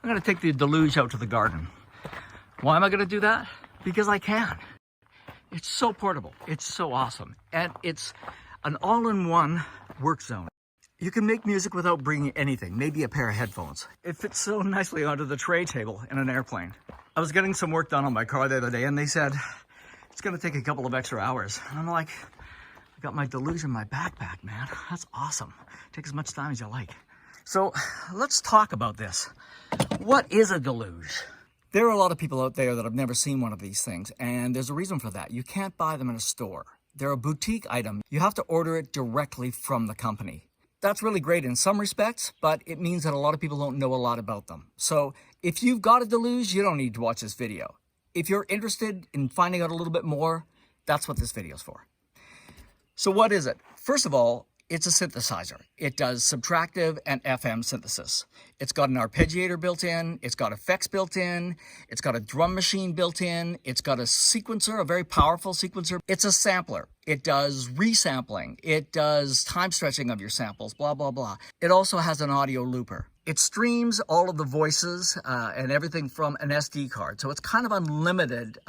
I'm gonna take the Deluge out to the garden. Why am I gonna do that? Because I can. It's so portable, it's so awesome. And it's an all-in-one work zone. You can make music without bringing anything, maybe a pair of headphones. It fits so nicely onto the tray table in an airplane. I was getting some work done on my car the other day and they said, it's gonna take a couple of extra hours. And I'm like, I got my Deluge in my backpack, man. That's awesome. Take as much time as you like. So let's talk about this. What is a Deluge? There are a lot of people out there that have never seen one of these things, and there's a reason for that. You can't buy them in a store. They're a boutique item. You have to order it directly from the company. That's really great in some respects, but it means that a lot of people don't know a lot about them. So if you've got a Deluge, you don't need to watch this video. If you're interested in finding out a little bit more, that's what this video is for. So what is it? First of all, it's a synthesizer. It does subtractive and FM synthesis. It's got an arpeggiator built in, it's got effects built in, it's got a drum machine built in, it's got a sequencer, a very powerful sequencer. It's a sampler. It does resampling. It does time stretching of your samples, blah, blah, blah. It also has an audio looper. It streams all of the voices and everything from an SD card. So it's kind of unlimited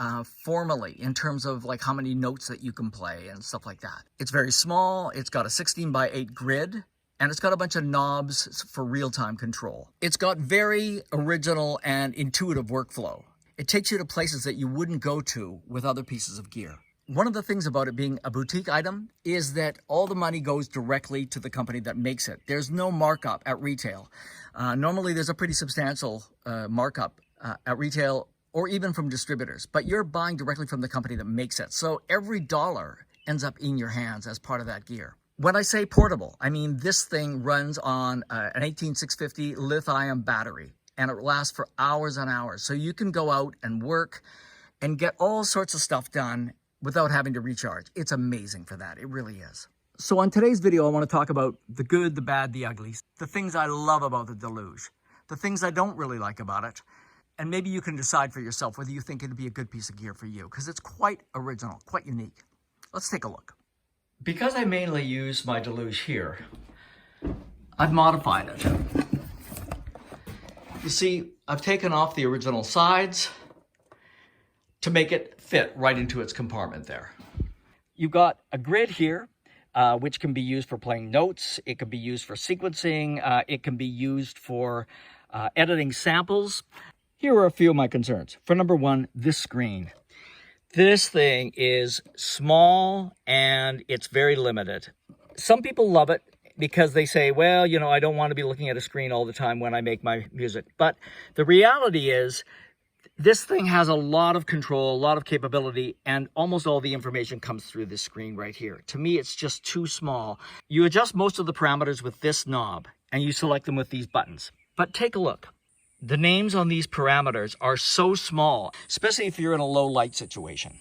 formally in terms of like how many notes that you can play and stuff like that. It's very small. It's got a 16:8 grid and it's got a bunch of knobs for real-time control. It's got very original and intuitive workflow. It takes you to places that you wouldn't go to with other pieces of gear. One of the things about it being a boutique item is that all the money goes directly to the company that makes it. There's no markup at retail. Normally there's a pretty substantial markup at retail or even from distributors, but you're buying directly from the company that makes it. So every dollar ends up in your hands as part of that gear. When I say portable, I mean this thing runs on an 18650 lithium battery and it lasts for hours and hours. So you can go out and work and get all sorts of stuff done without having to recharge. It's amazing for that. It really is. So on today's video, I want to talk about the good, the bad, the ugly, the things I love about the Deluge, the things I don't really like about it, and maybe you can decide for yourself whether you think it'd be a good piece of gear for you, because it's quite original, quite unique. Let's take a look. Because I mainly use my Deluge here, I've modified it. You see, I've taken off the original sides to make it fit right into its compartment there. You've got a grid here, which can be used for playing notes. It can be used for sequencing. It can be used for editing samples. Here are a few of my concerns. For number one, this screen. This thing is small and it's very limited. Some people love it because they say, well, you know, I don't want to be looking at a screen all the time when I make my music. But the reality is, this thing has a lot of control, a lot of capability, and almost all the information comes through this screen right here. To me, it's just too small. You adjust most of the parameters with this knob, and you select them with these buttons. But take a look. The names on these parameters are so small, especially if you're in a low light situation.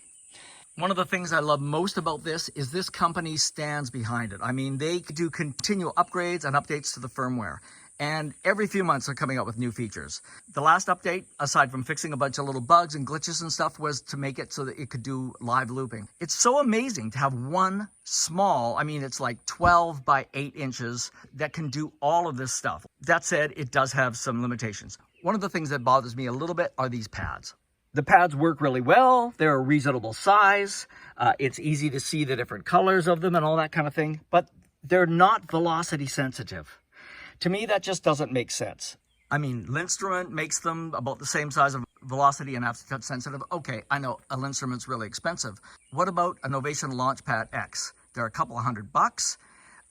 One of the things I love most about this is this company stands behind it. I mean, they do continual upgrades and updates to the firmware. And every few months they're coming out with new features. The last update, aside from fixing a bunch of little bugs and glitches and stuff, was to make it so that it could do live looping. It's so amazing to have one small, I mean, it's like 12 by 8 inches that can do all of this stuff. That said, it does have some limitations. One of the things that bothers me a little bit are these pads. The pads work really well. They're a reasonable size. It's easy to see the different colors of them and all that kind of thing, but they're not velocity sensitive. To me, that just doesn't make sense. I mean, Synthstrom makes them about the same size of velocity and touch sensitive. Okay, I know a Synthstrom's really expensive. What about a Novation Launchpad X? They're a couple of $100.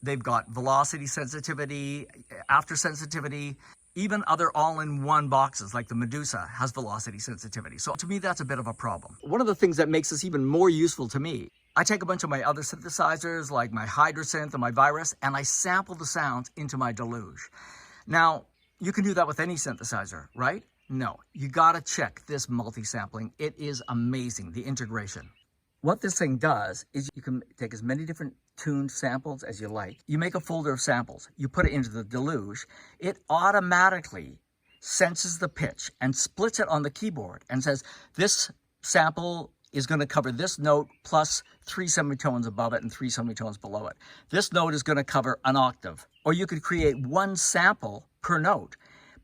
They've got velocity sensitivity, after sensitivity, even other all-in-one boxes like the Medusa has velocity sensitivity. So to me, that's a bit of a problem. One of the things that makes this even more useful to me, I take a bunch of my other synthesizers like my Hydrasynth and my Virus and I sample the sounds into my Deluge. Now, you can do that with any synthesizer, right? No, you gotta check this multi-sampling. It is amazing, the integration. What this thing does is you can take as many different tuned samples as you like. You make a folder of samples, you put it into the Deluge, it automatically senses the pitch and splits it on the keyboard and says, this sample is going to cover this note plus 3 semitones above it and 3 semitones below it. This note is going to cover an octave. Or you could create one sample per note,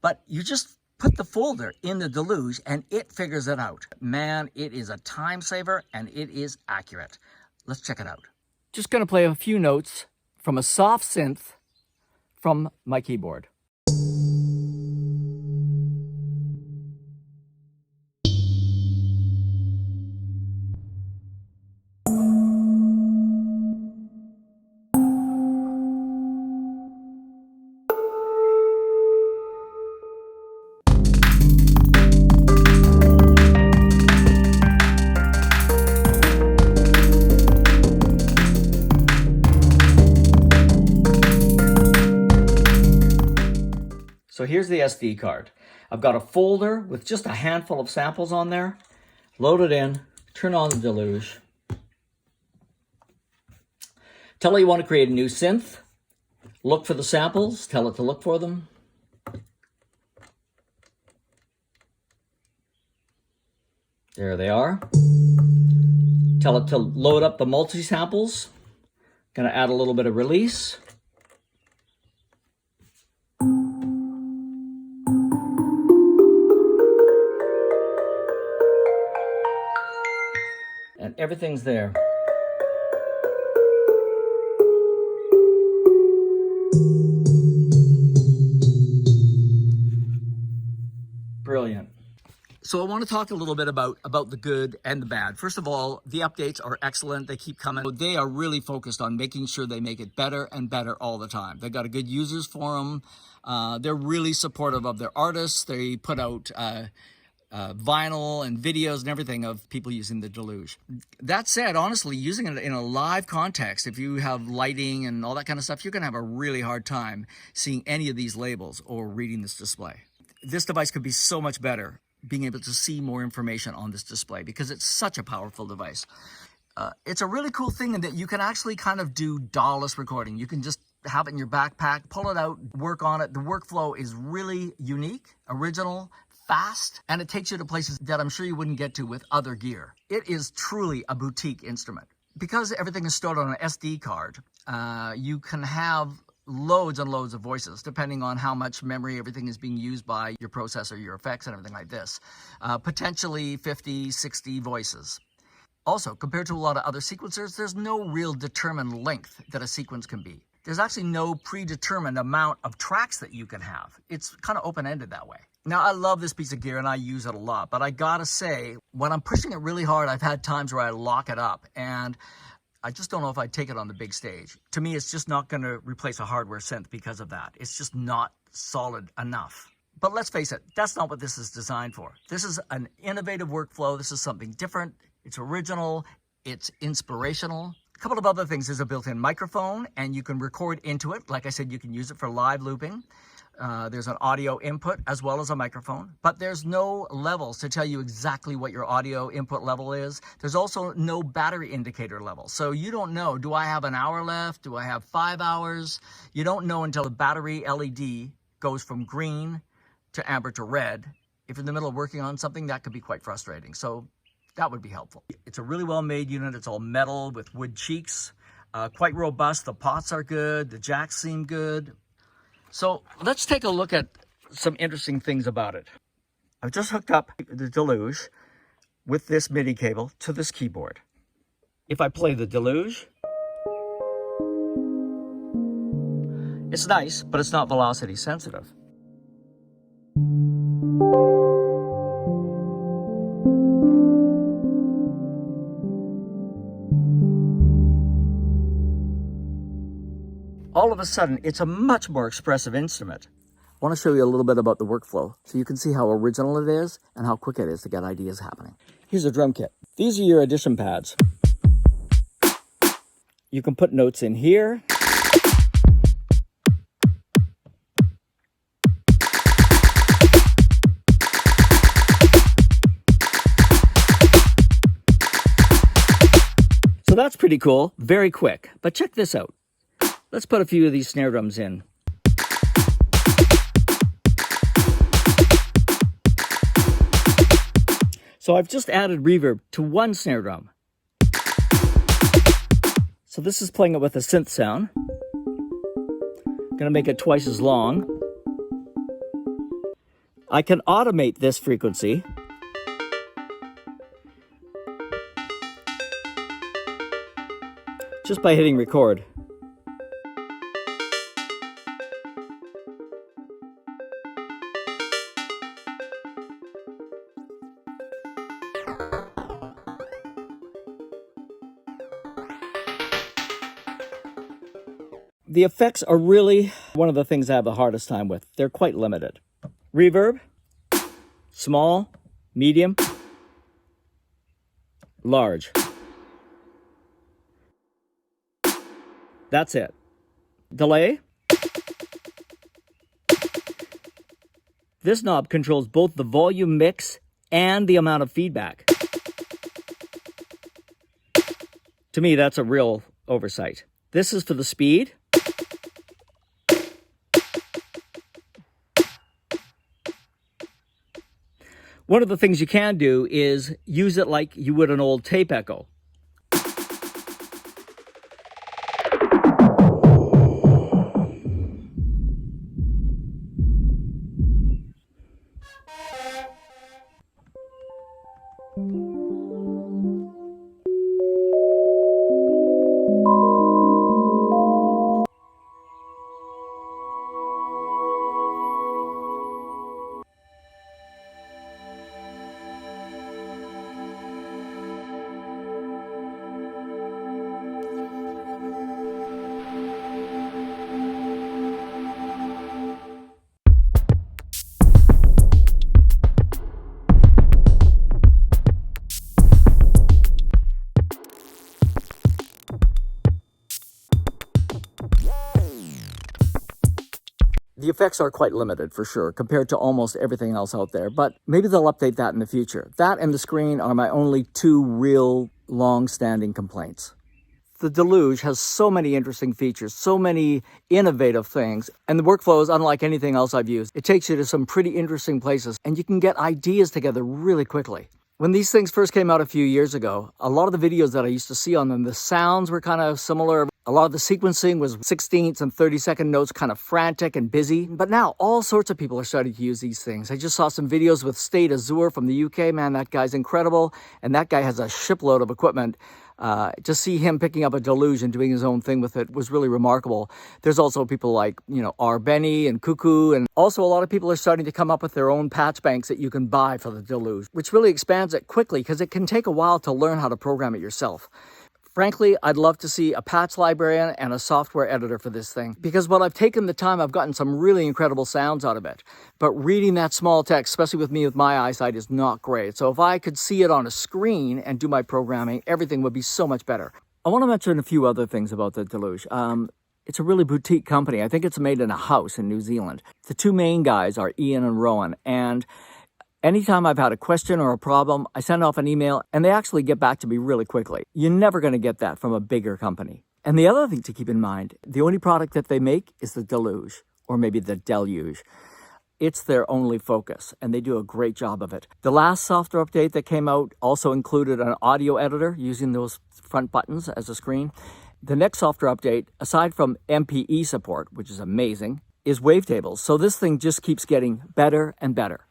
but you just put the folder in the Deluge and it figures it out. Man, it is a time saver and it is accurate. Let's check it out. Just going to play a few notes from a soft synth from my keyboard. So here's the SD card. I've got a folder with just a handful of samples on there. Load it in, turn on the Deluge. Tell it you want to create a new synth. Look for the samples, tell it to look for them. There they are. Tell it to load up the multi-samples. Gonna add a little bit of release. And everything's there. Brilliant. So I want to talk a little bit about the good and the bad. First of all, the updates are excellent. They keep coming. They are really focused on making sure they make it better and better all the time. They've got a good users forum. They're really supportive of their artists. They put out vinyl and videos and everything of people using the Deluge. That said, honestly, using it in a live context, if you have lighting and all that kind of stuff, you're going to have a really hard time seeing any of these labels or reading this display. This device could be so much better being able to see more information on this display because it's such a powerful device. It's a really cool thing in that you can actually kind of do DAW-less recording. You can just have it in your backpack, pull it out, work on it. The workflow is really unique, original, fast, and it takes you to places that I'm sure you wouldn't get to with other gear. It is truly a boutique instrument. Because everything is stored on an SD card, you can have loads and loads of voices, depending on how much memory everything is being used by your processor, your effects, and everything like this. Potentially 50, 60 voices. Also, compared to a lot of other sequencers, there's no real determined length that a sequence can be. There's actually no predetermined amount of tracks that you can have. It's kind of open-ended that way. Now, I love this piece of gear and I use it a lot, but I gotta say, when I'm pushing it really hard, I've had times where I lock it up and I just don't know if I'd take it on the big stage. To me, it's just not gonna replace a hardware synth because of that. It's just not solid enough. But let's face it, that's not what this is designed for. This is an innovative workflow. This is something different. It's original. It's inspirational. A couple of other things. There's a built-in microphone and you can record into it. Like I said, you can use it for live looping. There's an audio input as well as a microphone, but there's no levels to tell you exactly what your audio input level is. There's also no battery indicator level. So you don't know, do I have an hour left? Do I have 5 hours? You don't know until the battery LED goes from green to amber to red. If you're in the middle of working on something, that could be quite frustrating. So that would be helpful. It's a really well-made unit. It's all metal with wood cheeks, quite robust. The pots are good. The jacks seem good. So let's take a look at some interesting things about it. I've just hooked up the Deluge with this MIDI cable to this keyboard. If I play the Deluge, it's nice, but it's not velocity sensitive. All of a sudden, it's a much more expressive instrument. I want to show you a little bit about the workflow so you can see how original it is and how quick it is to get ideas happening. Here's a drum kit. These are your addition pads. You can put notes in here. So that's pretty cool, very quick. But check this out. Let's put a few of these snare drums in. So I've just added reverb to one snare drum. So this is playing it with a synth sound. I'm gonna make it twice as long. I can automate this frequency. Just by hitting record. The effects are really one of the things I have the hardest time with. They're quite limited. Reverb, small, medium, large. That's it. Delay. This knob controls both the volume mix and the amount of feedback. To me, that's a real oversight. This is for the speed. One of the things you can do is use it like you would an old tape echo. The effects are quite limited for sure compared to almost everything else out there, but maybe they'll update that in the future. That and the screen are my only two real long-standing complaints. The Deluge has so many interesting features, so many innovative things, and the workflow is unlike anything else I've used. It takes you to some pretty interesting places, and you can get ideas together really quickly. When these things first came out a few years ago, a lot of the videos that I used to see on them, the sounds were kind of similar. A lot of the sequencing was 16th and 32nd notes, kind of frantic and busy. But now all sorts of people are starting to use these things. I just saw some videos with State Azure from the UK. Man, that guy's incredible. And that guy has a shipload of equipment. To see him picking up a Deluge and doing his own thing with it was really remarkable. There's also people like, R. Benny and Cuckoo, and also a lot of people are starting to come up with their own patch banks that you can buy for the Deluge, which really expands it quickly because it can take a while to learn how to program it yourself. Frankly, I'd love to see a patch librarian and a software editor for this thing, because when I've taken the time, I've gotten some really incredible sounds out of it. But reading that small text, especially with me with my eyesight, is not great. So if I could see it on a screen and do my programming, everything would be so much better. I want to mention a few other things about the Deluge. It's a really boutique company. I think it's made in a house in New Zealand. The two main guys are Ian and Rowan, and anytime I've had a question or a problem, I send off an email and they actually get back to me really quickly. You're never going to get that from a bigger company. And the other thing to keep in mind, the only product that they make is the Deluge, or maybe the Deluge. It's their only focus, and they do a great job of it. The last software update that came out also included an audio editor using those front buttons as a screen. The next software update, aside from MPE support, which is amazing, is wavetables. So this thing just keeps getting better and better.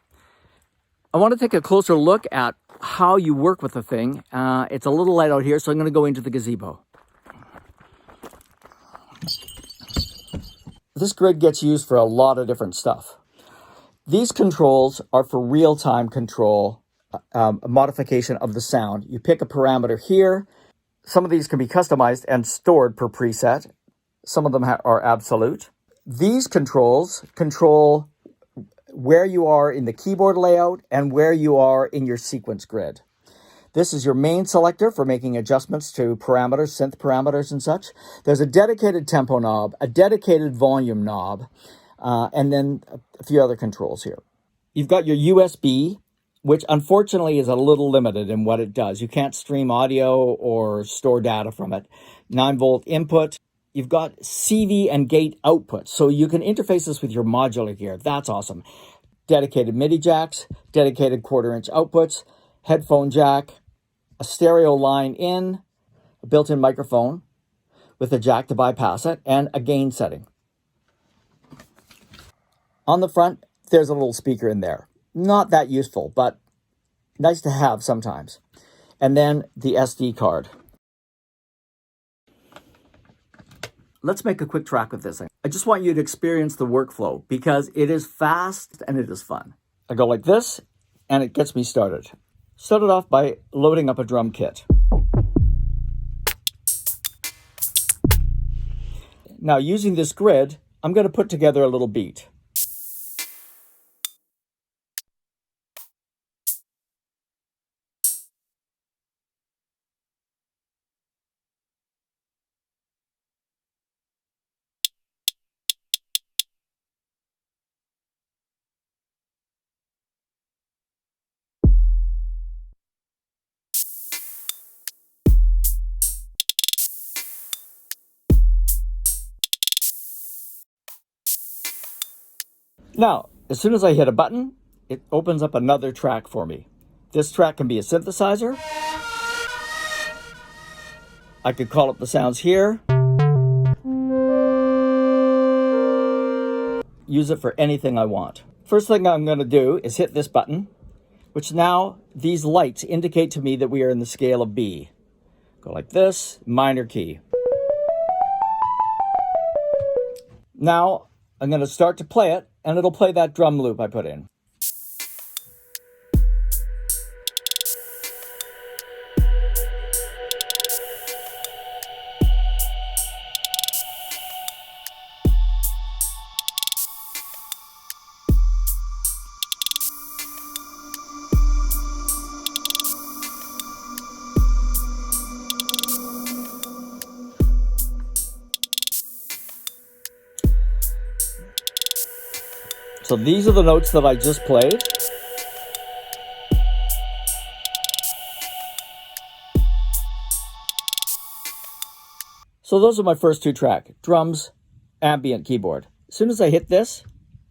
I want to take a closer look at how you work with the thing. It's a little light out here, so I'm going to go into the gazebo. This grid gets used for a lot of different stuff. These controls are for real-time control, modification of the sound. You pick a parameter here. Some of these can be customized and stored per preset. Some of them are absolute. These controls control where you are in the keyboard layout and where you are in your sequence grid. This is your main selector for making adjustments to parameters, synth parameters and such. There's a dedicated tempo knob, a dedicated volume knob, and then a few other controls here. You've got your USB, which unfortunately is a little limited in what it does. You can't stream audio or store data from it. 9-volt input. You've got CV and gate output, so you can interface this with your modular gear. That's awesome. Dedicated MIDI jacks, dedicated 1/4-inch outputs, headphone jack, a stereo line in, a built-in microphone with a jack to bypass it, and a gain setting. On the front, there's a little speaker in there. Not that useful, but nice to have sometimes. And then the SD card. Let's make a quick track with this thing. I just want you to experience the workflow because it is fast and it is fun. I go like this and it gets me started. Started off by loading up a drum kit. Now using this grid, I'm going to put together a little beat. Now, as soon as I hit a button, it opens up another track for me. This track can be a synthesizer. I could call up the sounds here. Use it for anything I want. First thing I'm going to do is hit this button, which now these lights indicate to me that we are in the scale of B. Go like this, minor key. Now I'm going to start to play it, and it'll play that drum loop I put in. So these are the notes that I just played. So those are my first two tracks, drums, ambient keyboard. As soon as I hit this,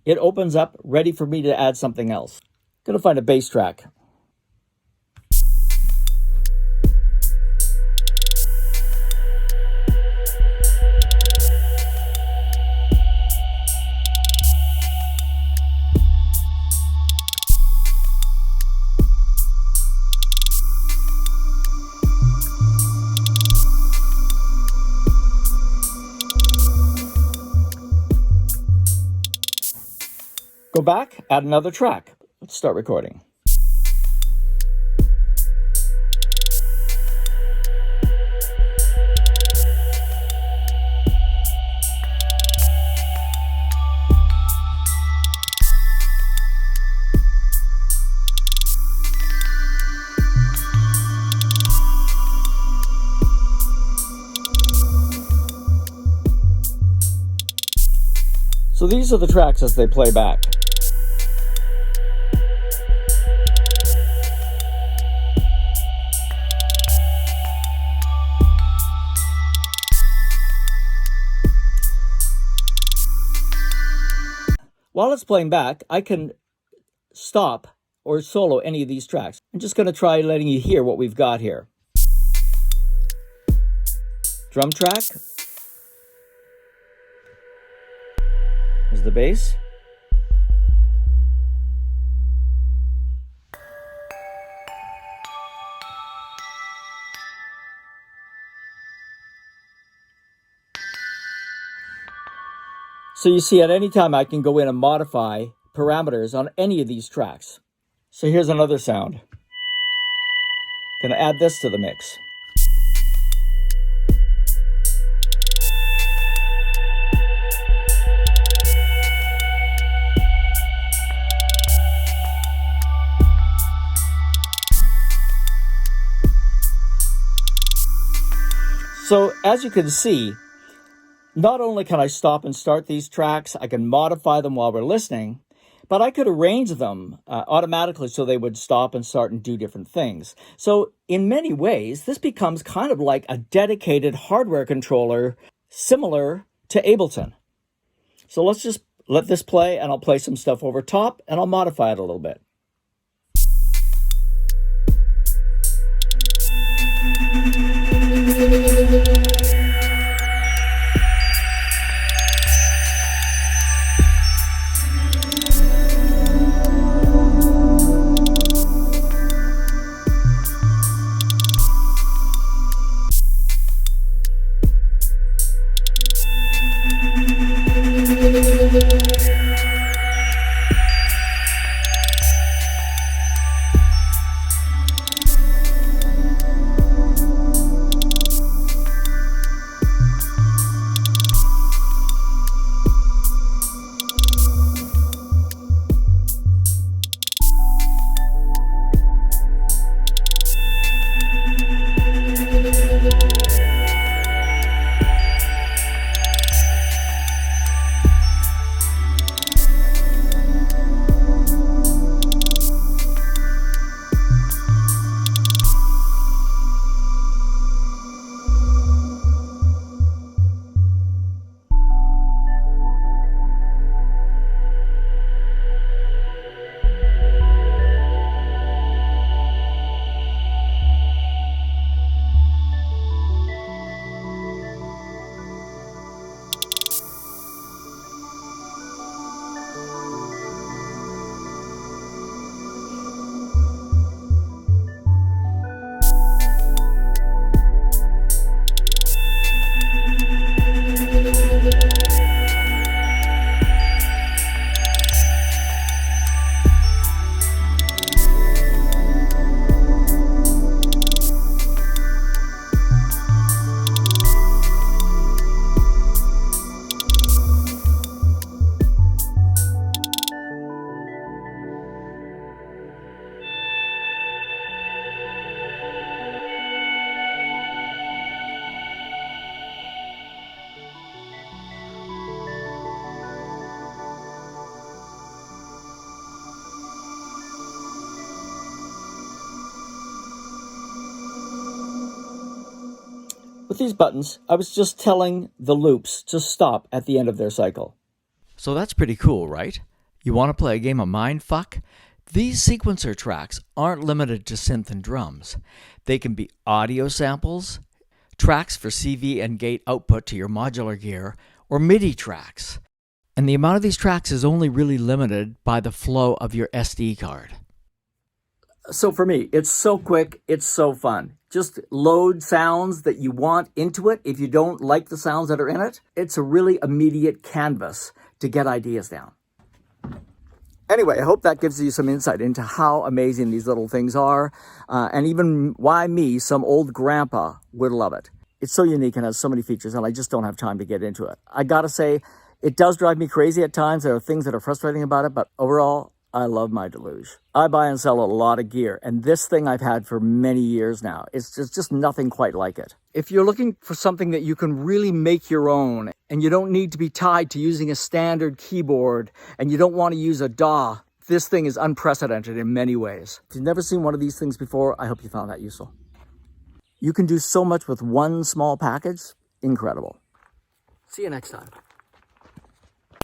it opens up ready for me to add something else. I'm gonna find a bass track. Go back, add another track. Let's start recording. So these are the tracks as they play back. While it's playing back, I can stop or solo any of these tracks. I'm just going to try letting you hear what we've got here. Drum track. There's the bass. So you see, at any time I can go in and modify parameters on any of these tracks. So here's another sound. Gonna add this to the mix. So as you can see, not only can I stop and start these tracks, I can modify them while we're listening, but I could arrange them automatically so they would stop and start and do different things. So in many ways, this becomes kind of like a dedicated hardware controller similar to Ableton. So let's just let this play, and I'll play some stuff over top, and I'll modify it a little bit. these buttons, I was just telling the loops to stop at the end of their cycle. So that's pretty cool, right? You want to play a game of mindfuck? These sequencer tracks aren't limited to synth and drums. They can be audio samples, tracks for CV and gate output to your modular gear, or MIDI tracks. And the amount of these tracks is only really limited by the flow of your SD card. So for me, it's so quick, it's so fun. Just load sounds that you want into it. If you don't like the sounds that are in it, it's a really immediate canvas to get ideas down. Anyway, I hope that gives you some insight into how amazing these little things are, and even why me, some old grandpa, would love it. It's so unique and has so many features, and I just don't have time to get into it. I gotta say, it does drive me crazy at times. There are things that are frustrating about it, but overall, I love my Deluge. I buy and sell a lot of gear, and this thing I've had for many years now. It's just nothing quite like it. If you're looking for something that you can really make your own, and you don't need to be tied to using a standard keyboard, and you don't want to use a DAW, this thing is unprecedented in many ways. If you've never seen one of these things before, I hope you found that useful. You can do so much with one small package. Incredible. See you next time.